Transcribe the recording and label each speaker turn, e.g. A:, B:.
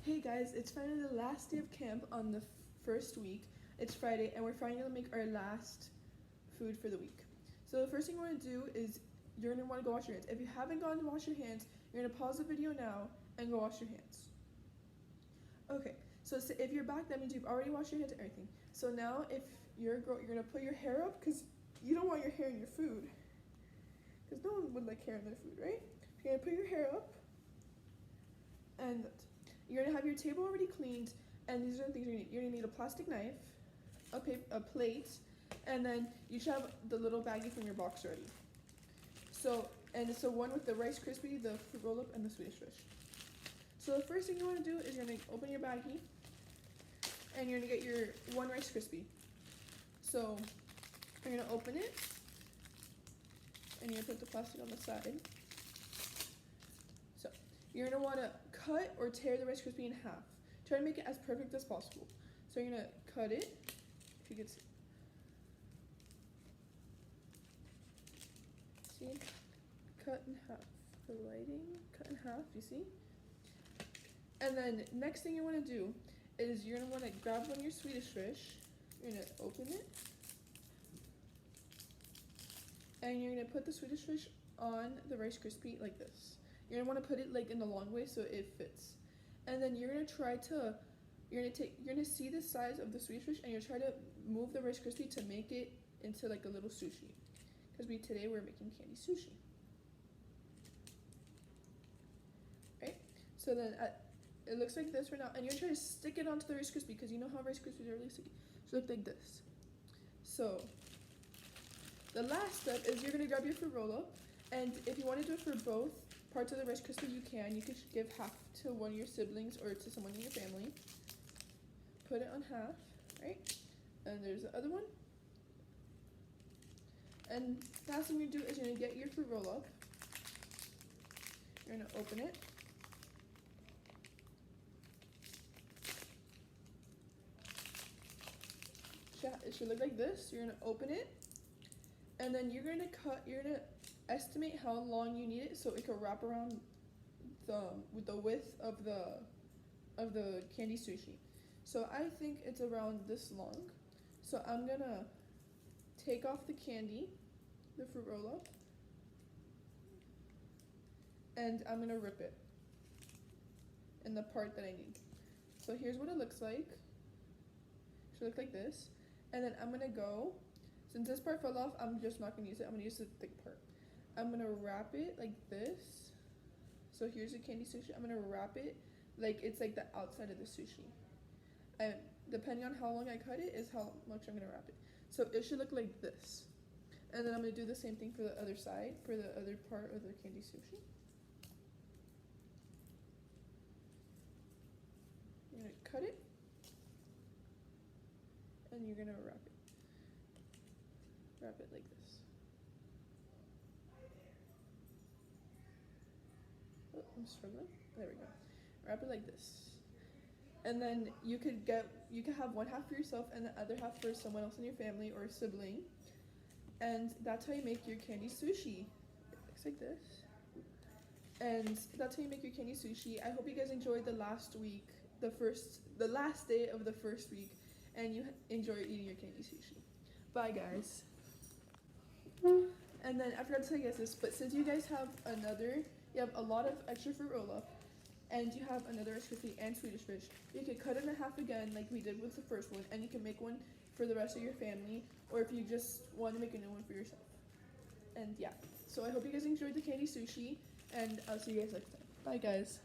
A: Hey guys, it's finally the last day of camp on the first week. It's Friday and we're finally gonna make our last food for the week. So the first thing we're gonna do is you're gonna wanna go wash your hands. If you haven't gone to wash your hands, you're gonna pause the video now and go wash your hands. Okay, so if you're back, that means you've already washed your hands and everything. So now if you're a girl, you're gonna put your hair up because you don't want your hair in your food. Because no one would like hair in their food, right? You're gonna put your hair up and you're gonna have your table already cleaned, and these are the things you're gonna need. You're gonna need a plastic knife, a plate, and then you should have the little baggie from your box ready. So it's the one with the Rice Krispie, the fruit roll-up, and the Swedish fish. So the first thing you wanna do is you're gonna open your baggie, and you're gonna get your one Rice Krispie. So you're gonna open it, and you're gonna put the plastic on the side. So you're gonna wanna cut or tear the Rice Krispie in half. Try to make it as perfect as possible. So you're gonna cut it, if you can see. See? Cut in half. For lighting, cut in half, you see? And then next thing you wanna do is you're gonna wanna grab one of your Swedish fish. You're gonna open it. And you're gonna put the Swedish fish on the Rice Krispie like this. You're gonna want to put it like in the long way so it fits. And then you're gonna see the size of the Swedish fish and you're try to move the Rice Krispie to make it into like a little sushi. Because today we're making candy sushi. Right? So then it looks like this right now, and you're trying to stick it onto the Rice Krispie because you know how Rice Krispies are really sticky. So look like this. So the last step is you're gonna grab your fruit roll up, and if you want to do it for both parts of the Rice Krispie, you can. You could give half to one of your siblings or to someone in your family. Put it on half, right? And there's the other one. And the last thing you do is you're gonna get your fruit roll up. You're gonna open it. It should look like this. You're gonna open it, and then you're gonna estimate how long you need it so it can wrap around with the width of the candy sushi. So I think it's around this long. So I'm gonna take off the candy, the fruit roll up, and I'm gonna rip it in the part that I need. So here's what it looks like. It should look like this. And then I'm gonna go, since this part fell off, I'm just not gonna use it. I'm gonna use the thick part. I'm gonna wrap it like this. So here's the candy sushi. I'm gonna wrap it like it's like the outside of the sushi. And depending on how long I cut it is how much I'm gonna wrap it. So it should look like this. And then I'm gonna do the same thing for the other side, for the other part of the candy sushi. You're gonna cut it. And you're gonna wrap it. Wrap it like this. Oh, I'm struggling. There we go. Wrap it like this. And then you could have one half for yourself and the other half for someone else in your family or a sibling. And that's how you make your candy sushi. It looks like this. And that's how you make your candy sushi. I hope you guys enjoyed the last week, the last day of the first week, and you enjoy eating your candy sushi. Bye guys. And then I forgot to tell you guys this, but since you guys have you have a lot of extra fruit roll-up, and you have another Rice Krispie and Swedish fish, you could cut it in half again like we did with the first one, and you can make one for the rest of your family, or if you just want to make a new one for yourself. And yeah, so I hope you guys enjoyed the candy sushi, and I'll see you guys next time. Bye guys.